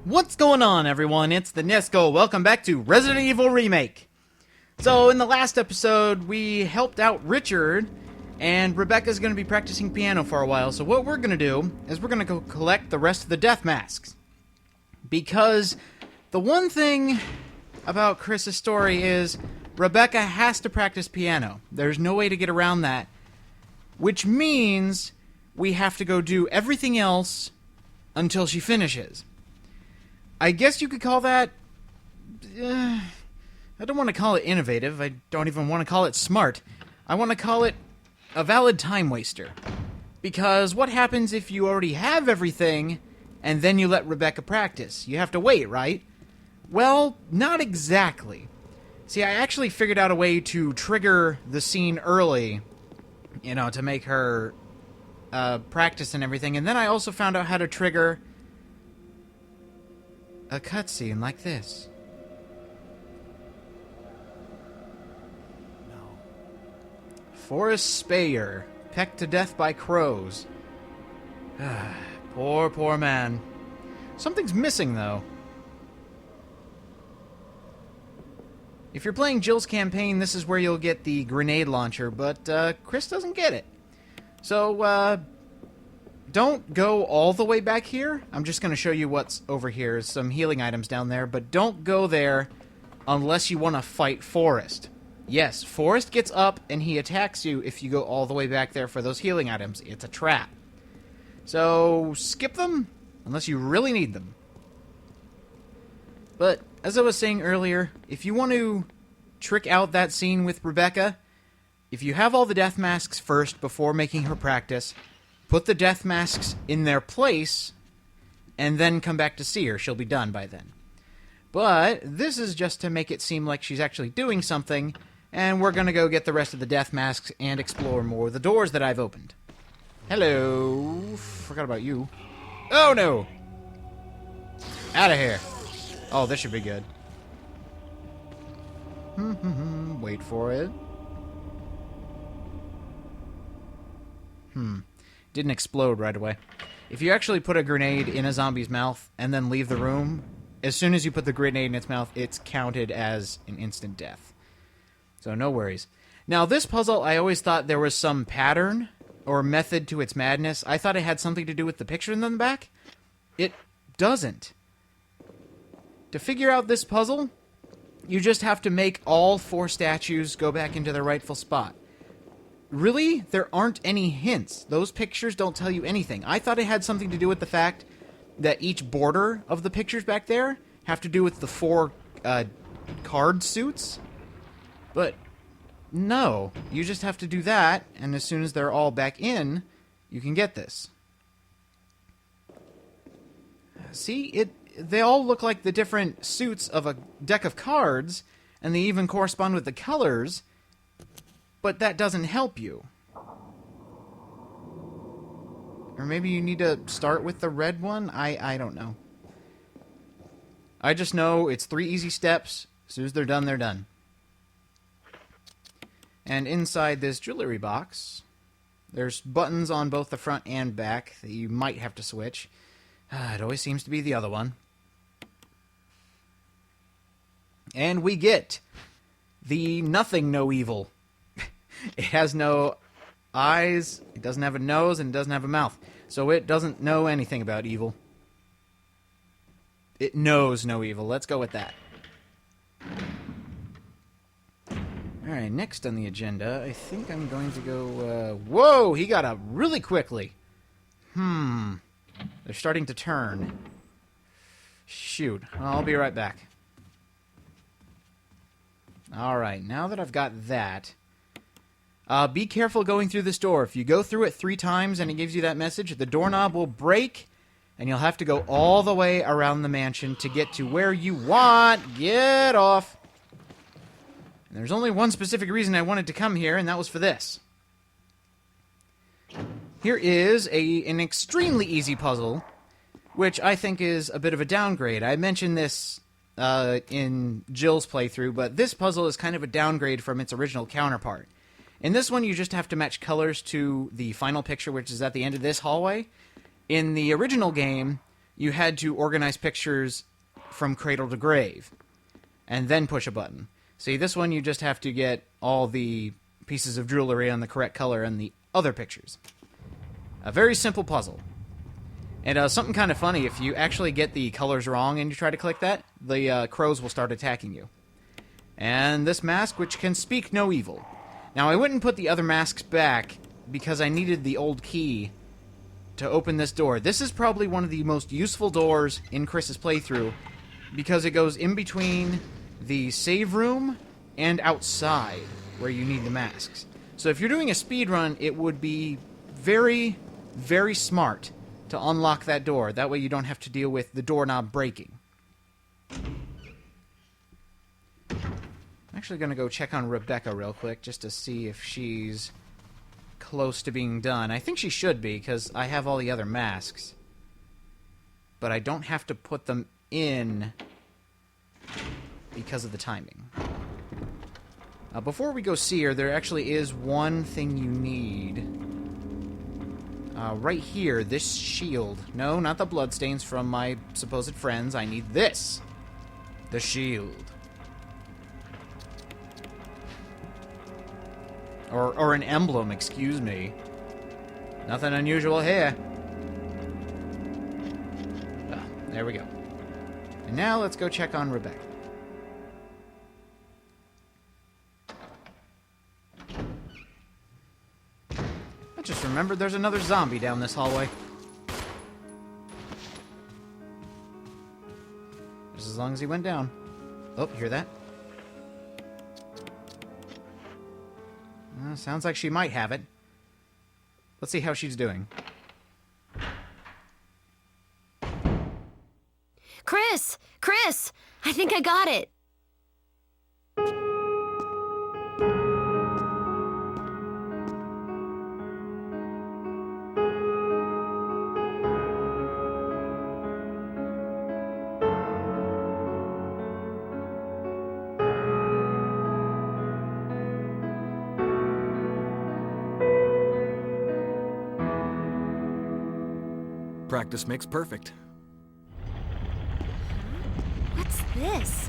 What's going on, everyone? It's the Nesco. Welcome back to Resident Evil Remake. So, in the last episode, we helped out Richard, and Rebecca's going to be practicing piano for a while. So what we're going to do is we're going to go collect the rest of the death masks. Because the one thing about Chris's story is Rebecca has to practice piano. There's no way to get around that. Which means we have to go do everything else until she finishes. I guess you could call that... I don't want to call it innovative. I don't even want to call it smart. I want to call it a valid time waster. Because what happens if you already have everything and then you let Rebecca practice? You have to wait, right? Well, not exactly. See, I actually figured out a way to trigger the scene early, to make her practice and everything. And then I also found out how to trigger a cutscene like this. No. Forrest Speyer, pecked to death by crows. Poor man. Something's missing, though. If you're playing Jill's campaign, this is where you'll get the grenade launcher, but Chris doesn't get it. So, don't go all the way back here. I'm just going to show you what's over here. Some healing items down there, but don't go there unless you want to fight Forrest. Yes, Forrest gets up and he attacks you if you go all the way back there for those healing items. It's a trap. So, skip them unless you really need them. But, as I was saying earlier, if you want to trick out that scene with Rebecca, if you have all the death masks first before making her practice, put the death masks in their place, and then come back to see her. She'll be done by then. But this is just to make it seem like she's actually doing something, and we're going to go get the rest of the death masks and explore more of the doors that I've opened. Hello. Forgot about you. Oh, no. Out of here. Oh, this should be good. Wait for it. Didn't explode right away. If you actually put a grenade in a zombie's mouth and then leave the room, as soon as you put the grenade in its mouth, it's counted as an instant death. So no worries. Now, this puzzle, I always thought there was some pattern or method to its madness. I thought it had something to do with the picture in the back. It doesn't. To figure out this puzzle, you just have to make all 4 statues go back into their rightful spot. Really, there aren't any hints. Those pictures don't tell you anything. I thought it had something to do with the fact that each border of the pictures back there have to do with the 4 card suits. But no, you just have to do that, and as soon as they're all back in, you can get this. See, they all look like the different suits of a deck of cards, and they even correspond with the colors. But that doesn't help you. Or maybe you need to start with the red one? I don't know. I just know it's 3 easy steps. As soon as they're done, they're done. And inside this jewelry box, there's buttons on both the front and back that you might have to switch. It always seems to be the other one. And we get the Nothing No Evil. It has no eyes, it doesn't have a nose, and it doesn't have a mouth. So it doesn't know anything about evil. It knows no evil. Let's go with that. Alright, next on the agenda, I think I'm going to go... whoa! He got up really quickly. They're starting to turn. Shoot. I'll be right back. Alright, now that I've got that... be careful going through this door. If you go through it 3 times and it gives you that message, the doorknob will break, and you'll have to go all the way around the mansion to get to where you want. Get off. And there's only one specific reason I wanted to come here, and that was for this. Here is an extremely easy puzzle, which I think is a bit of a downgrade. I mentioned this in Jill's playthrough, but this puzzle is kind of a downgrade from its original counterpart. In this one, you just have to match colors to the final picture, which is at the end of this hallway. In the original game, you had to organize pictures from cradle to grave, and then push a button. See, this one you just have to get all the pieces of jewelry on the correct color and the other pictures. A very simple puzzle. And something kind of funny, if you actually get the colors wrong and you try to click that, the crows will start attacking you. And this mask, which can speak no evil. Now, I wouldn't put the other masks back because I needed the old key to open this door. This is probably one of the most useful doors in Chris's playthrough because it goes in between the save room and outside where you need the masks. So if you're doing a speed run, it would be very, very smart to unlock that door. That way you don't have to deal with the doorknob breaking. I'm actually going to go check on Rebecca real quick just to see if she's close to being done. I think she should be because I have all the other masks. But I don't have to put them in because of the timing. Before we go see her, there actually is one thing you need. Right here, this shield. No, not the bloodstains from my supposed friends. I need this. The shield. Or an emblem, excuse me. Nothing unusual here. There we go. And now let's go check on Rebecca. I just remembered there's another zombie down this hallway. Just as long as he went down. Oh, you hear that? Sounds like she might have it. Let's see how she's doing. Chris! Chris! I think I got it! Practice makes perfect. What's this?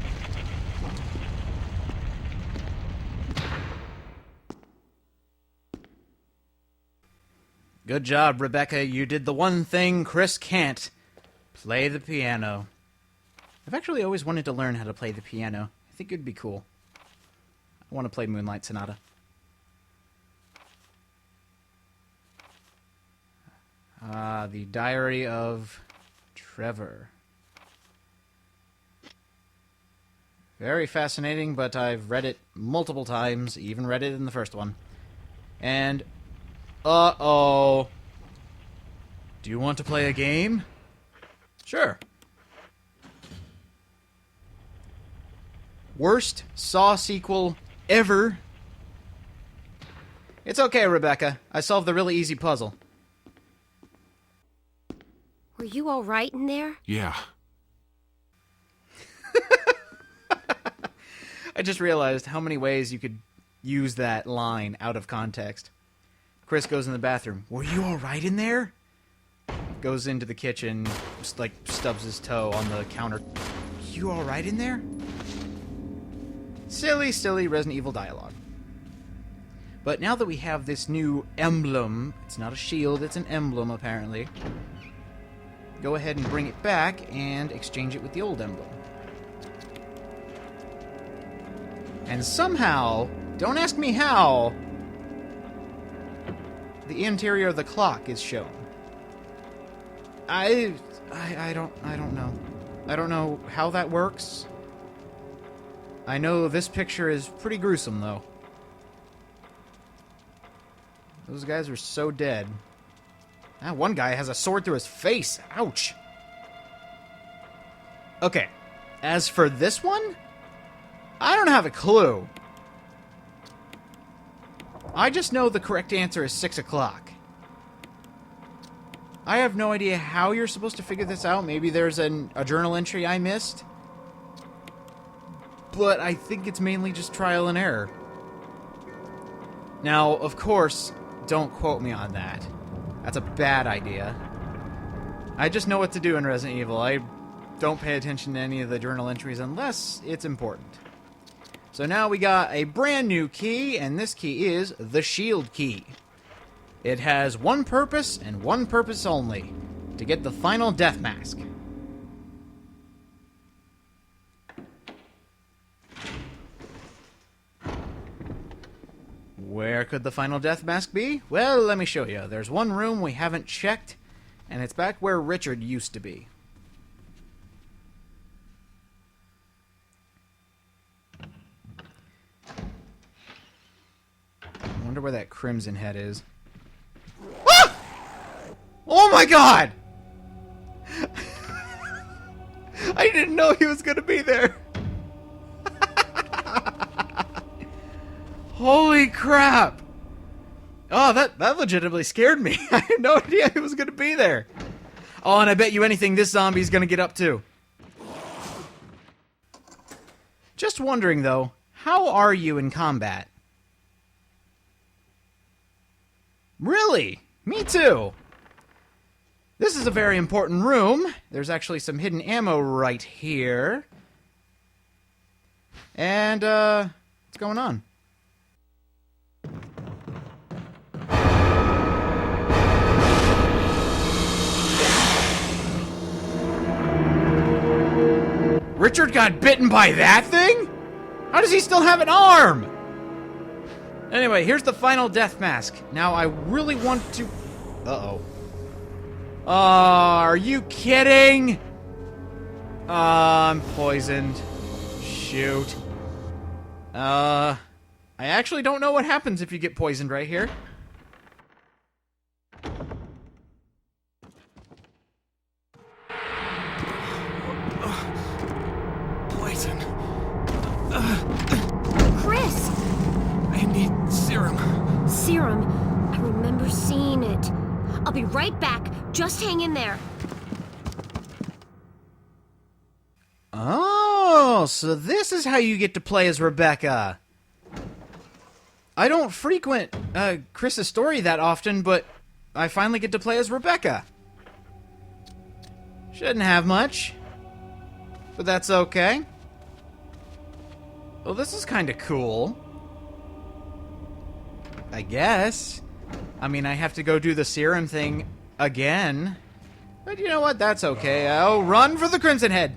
Good job, Rebecca. You did the one thing Chris can't. Play the piano. I've actually always wanted to learn how to play the piano. I think it'd be cool. I want to play Moonlight Sonata. The Diary of Trevor. Very fascinating, but I've read it multiple times, even read it in the first one. And, uh-oh. Do you want to play a game? Sure. Worst Saw sequel ever. It's okay, Rebecca. I solved the really easy puzzle. Were you all right in there? Yeah. I just realized how many ways you could use that line out of context. Chris goes in the bathroom. Were you all right in there? Goes into the kitchen, just like stubs his toe on the counter. You all right in there? Silly, silly Resident Evil dialogue. But now that we have this new emblem, it's not a shield, it's an emblem apparently. Go ahead and bring it back and exchange it with the old emblem. And somehow, don't ask me how, the interior of the clock is shown. I don't know. I don't know how that works. I know this picture is pretty gruesome, though. Those guys are so dead. That one guy has a sword through his face. Ouch. Okay. As for this one, I don't have a clue. I just know the correct answer is 6 o'clock. I have no idea how you're supposed to figure this out. Maybe there's a journal entry I missed. but I think it's mainly just trial and error. Now, of course, don't quote me on that. That's a bad idea. I just know what to do in Resident Evil. I don't pay attention to any of the journal entries unless it's important. So now we got a brand new key, and this key is the shield key. It has one purpose and one purpose only: to get the final death mask. Where could the final death mask be? Well, let me show you. There's one room we haven't checked, and it's back where Richard used to be. I wonder where that crimson head is. Ah! Oh my god! I didn't know he was gonna be there. Holy crap! Oh, that legitimately scared me. I had no idea he was going to be there. Oh, and I bet you anything this zombie's going to get up to. Just wondering, though, how are you in combat? Really? Me too. This is a very important room. There's actually some hidden ammo right here. And, what's going on? Richard got bitten by that thing? How does he still have an arm? Anyway, here's the final death mask. Now, I really want to... Uh-oh. Oh, are you kidding? I'm poisoned. Shoot. I actually don't know what happens if you get poisoned right here. Poison. Chris! I need serum. Serum. I remember seeing it. I'll be right back. Just hang in there. Oh, so this is how you get to play as Rebecca. I don't frequent Chris's story that often, but I finally get to play as Rebecca. Shouldn't have much, but that's okay. Well, this is kind of cool. I guess. I mean, I have to go do the serum thing again. But you know what? That's okay. I'll run for the Crimson Head.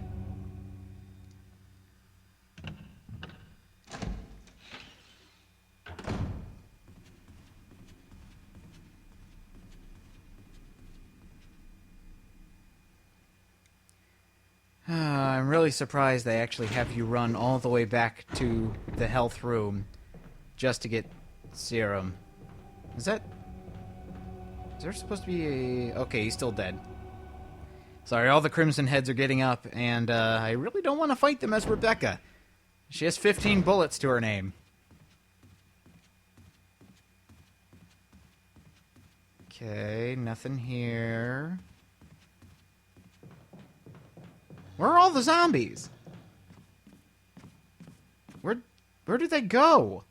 I'm really surprised they actually have you run all the way back to the health room just to get serum. Is there supposed to be a... Okay, he's still dead. Sorry, all the Crimson Heads are getting up, and I really don't want to fight them as Rebecca. She has 15 bullets to her name. Okay, nothing here. Where are all the zombies? Where did they go?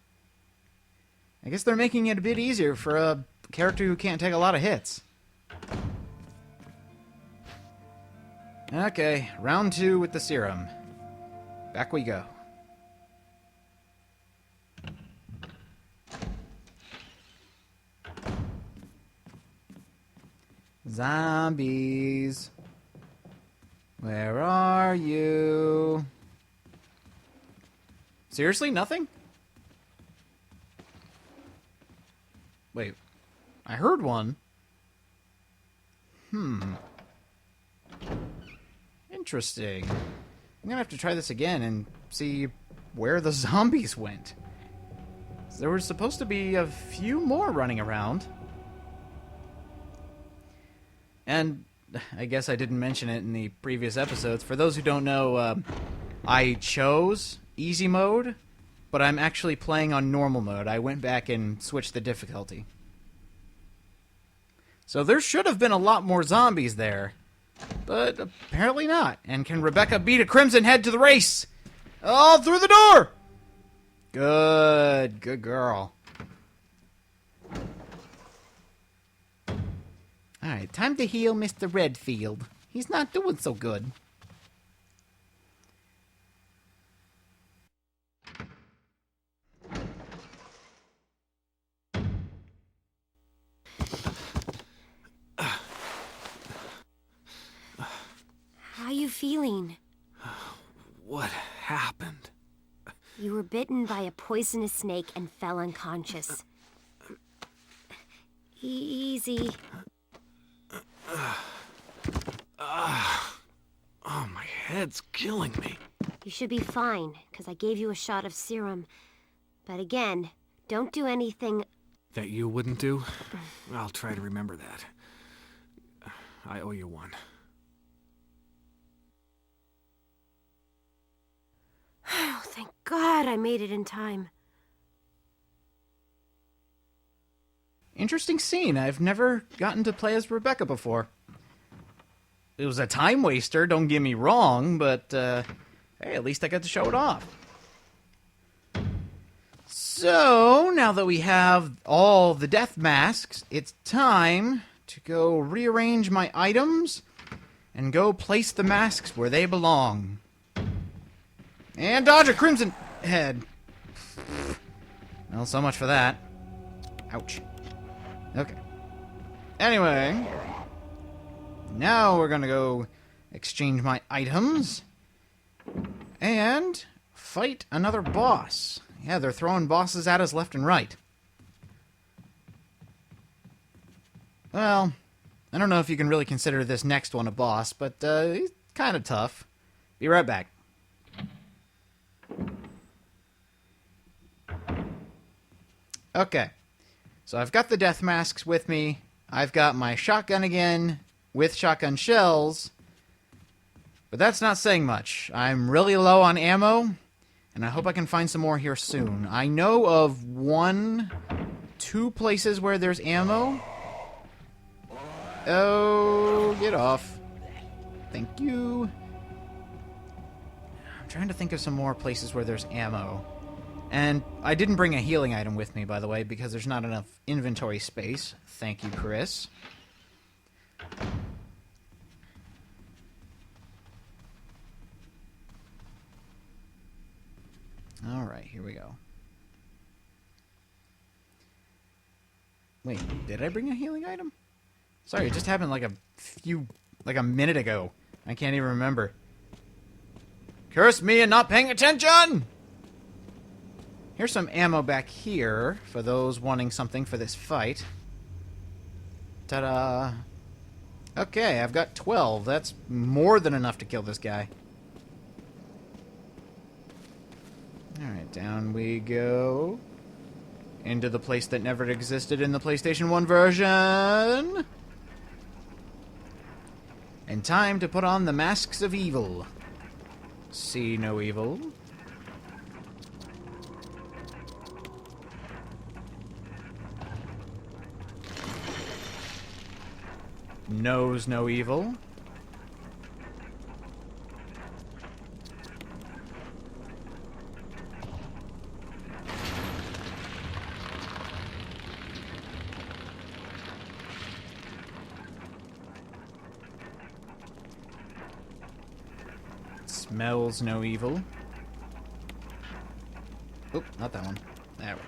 I guess they're making it a bit easier for a character who can't take a lot of hits. Okay, round 2 with the serum. Back we go. Zombies. Where are you? Seriously, nothing? Wait, I heard one. Interesting. I'm gonna have to try this again and see where the zombies went. There were supposed to be a few more running around. And I guess I didn't mention it in the previous episodes. For those who don't know, I chose easy mode, but I'm actually playing on normal mode. I went back and switched the difficulty. So there should have been a lot more zombies there, but apparently not. And can Rebecca beat a Crimson Head to the race? Oh, through the door! Good. Good girl. Alright, time to heal Mr. Redfield. He's not doing so good. How you feeling? What happened? You were bitten by a poisonous snake and fell unconscious. Easy. Oh, my head's killing me. You should be fine, because I gave you a shot of serum. But again, don't do anything... That you wouldn't do? I'll try to remember that. I owe you one. Oh, thank God I made it in time. Interesting scene. I've never gotten to play as Rebecca before. It was a time waster, don't get me wrong, but hey, at least I got to show it off. So, now that we have all the death masks, it's time to go rearrange my items and go place the masks where they belong. And dodge a crimson head. Well, so much for that. Ouch. Okay. Anyway, now we're gonna go exchange my items and fight another boss. Yeah, they're throwing bosses at us left and right. Well, I don't know if you can really consider this next one a boss, but he's kind of tough. Be right back. Okay, so I've got the death masks with me. I've got my shotgun again with shotgun shells. But that's not saying much. I'm really low on ammo, and I hope I can find some more here soon. I know of 2 places where there's ammo. Oh, get off. Thank you. I'm trying to think of some more places where there's ammo. And I didn't bring a healing item with me, by the way, because there's not enough inventory space. Thank you, Chris. Alright, here we go. Wait, did I bring a healing item? Sorry, it just happened like a minute ago. I can't even remember. Curse me and not paying attention! Here's some ammo back here for those wanting something for this fight. Ta-da! Okay, I've got 12. That's more than enough to kill this guy. Alright, down we go. Into the place that never existed in the PlayStation 1 version. And time to put on the masks of evil. See no evil. Knows no evil. Smells no evil. Oop, not that one. There we go.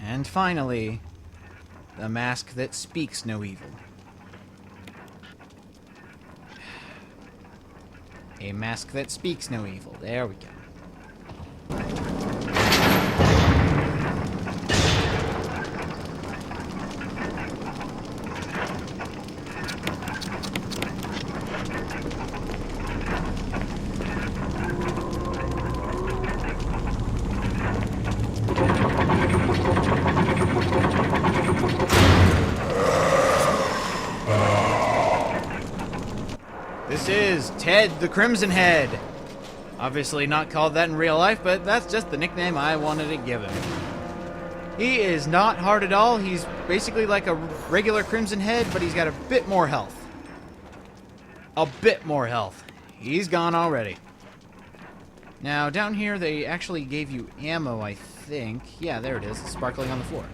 And finally, the mask that speaks no evil. A mask that speaks no evil. There we go. This is Ted the Crimson Head. Obviously not called that in real life, but that's just the nickname I wanted to give him. He is not hard at all. He's basically like a regular Crimson Head, but he's got a bit more health. a bit more health. He's gone already. Now, down here, they actually gave you ammo, I think. Yeah, there it is. It's sparkling on the floor.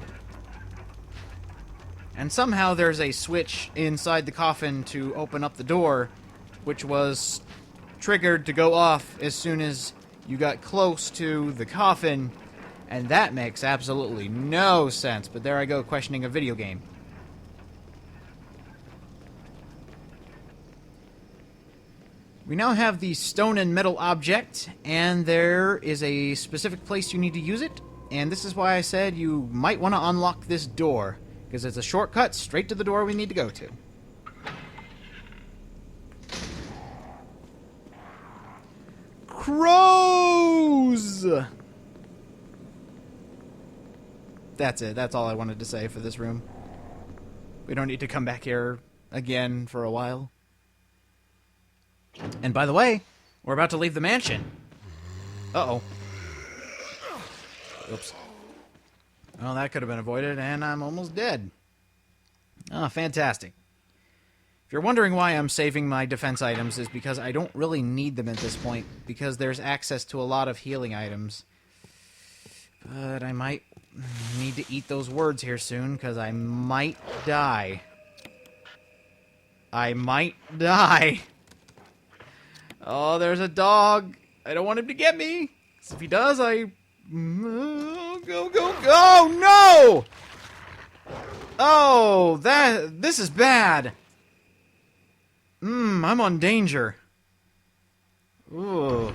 And somehow there's a switch inside the coffin to open up the door, which was triggered to go off as soon as you got close to the coffin. And that makes absolutely no sense. But there I go, questioning a video game. We now have the stone and metal object, and there is a specific place you need to use it, and this is why I said you might want to unlock this door, because it's a shortcut straight to the door we need to go to. Crows! That's it. That's all I wanted to say for this room. We don't need to come back here again for a while. And by the way, we're about to leave the mansion. Uh-oh. Oops. Well, that could have been avoided, and I'm almost dead. Oh, fantastic. If you're wondering why I'm saving my defense items, is because I don't really need them at this point, because there's access to a lot of healing items. But I might need to eat those words here soon, because I might die. I might die. Oh, there's a dog. I don't want him to get me. So if he does, Go, go, go! No! Oh, this is bad. I'm on danger. Ooh.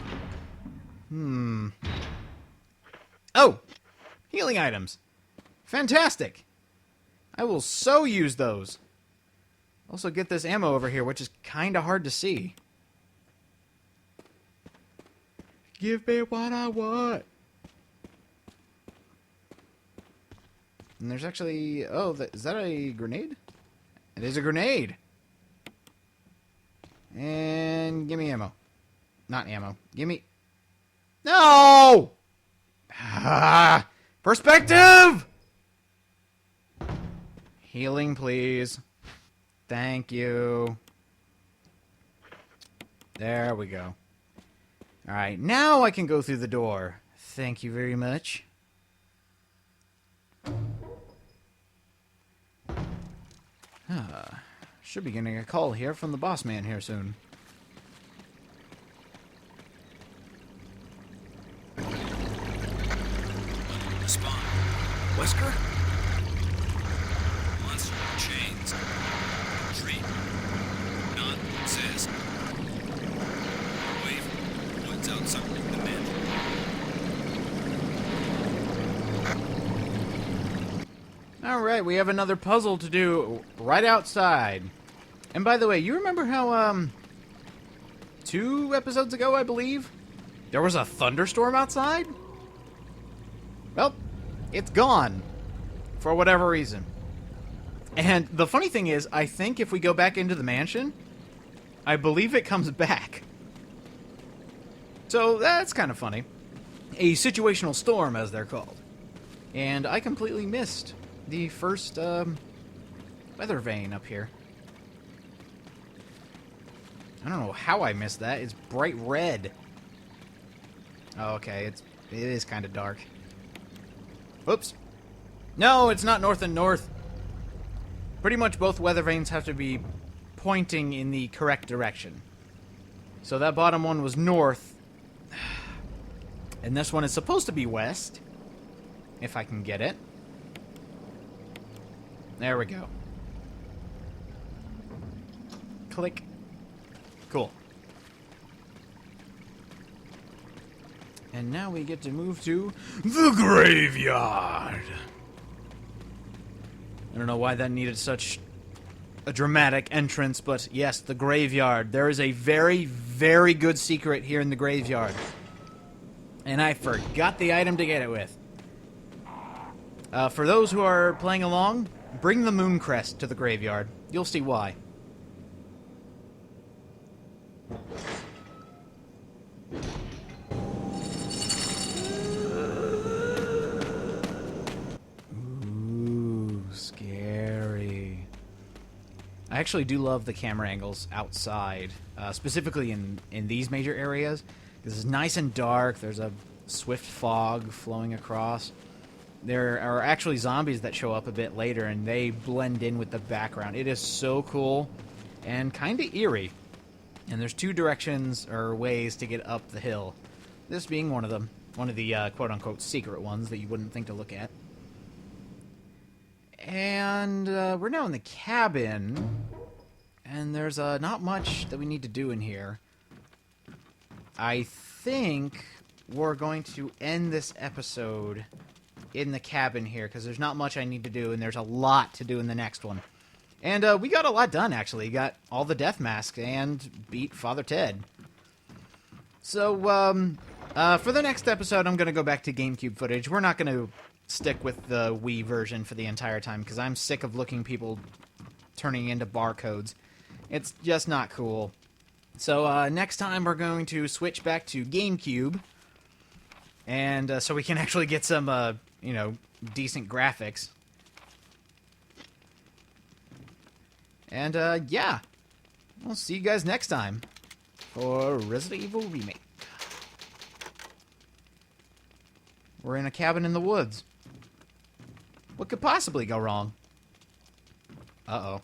Oh! Healing items. Fantastic. I will so use those. Also get this ammo over here, which is kind of hard to see. Give me what I want. And there's actually... Oh, is that a grenade? It is a grenade. And give me ammo. Not ammo. Give me... No! Ah, perspective! Healing, please. Thank you. There we go. Alright, now I can go through the door. Thank you very much. Should be getting a call here from the boss man here soon. Spawn. Wesker? Monster chains. Treat. Not says. Wave. Woods outside the mansion. Alright, we have another puzzle to do right outside. And by the way, you remember how, 2 episodes ago, I believe, there was a thunderstorm outside? Well, it's gone. For whatever reason. And the funny thing is, I think if we go back into the mansion, I believe it comes back. So that's kind of funny. A situational storm, as they're called. And I completely missed the first, weather vane up here. I don't know how I missed that. It's bright red. Oh, okay, it is kind of dark. Whoops. No, it's not north and north. Pretty much both weather vanes have to be pointing in the correct direction. So that bottom one was north. And this one is supposed to be west. If I can get it. There we go. Click. Cool. And now we get to move to the graveyard. I don't know why that needed such a dramatic entrance, but yes, the graveyard. There is a very, very good secret here in the graveyard. And I forgot the item to get it with. For those who are playing along, bring the moon crest to the graveyard. You'll see why. Ooh, scary. I actually do love the camera angles outside, specifically in these major areas. This is nice and dark. There's a swift fog flowing across. There are actually zombies that show up a bit later, and they blend in with the background. It is so cool and kind of eerie. And there's two directions or ways to get up the hill. This being one of them. One of the quote-unquote secret ones that you wouldn't think to look at. And we're now in the cabin. And there's not much that we need to do in here. I think we're going to end this episode in the cabin here, because there's not much I need to do, and there's a lot to do in the next one. And we got a lot done, actually. Got all the death masks and beat Father Ted. So, for the next episode, I'm going to go back to GameCube footage. We're not going to stick with the Wii version for the entire time, because I'm sick of looking people turning into barcodes. It's just not cool. So, next time we're going to switch back to GameCube, and so we can actually get some, you know, decent graphics. And, yeah. We'll see you guys next time for Resident Evil Remake. We're in a cabin in the woods. What could possibly go wrong? Uh-oh.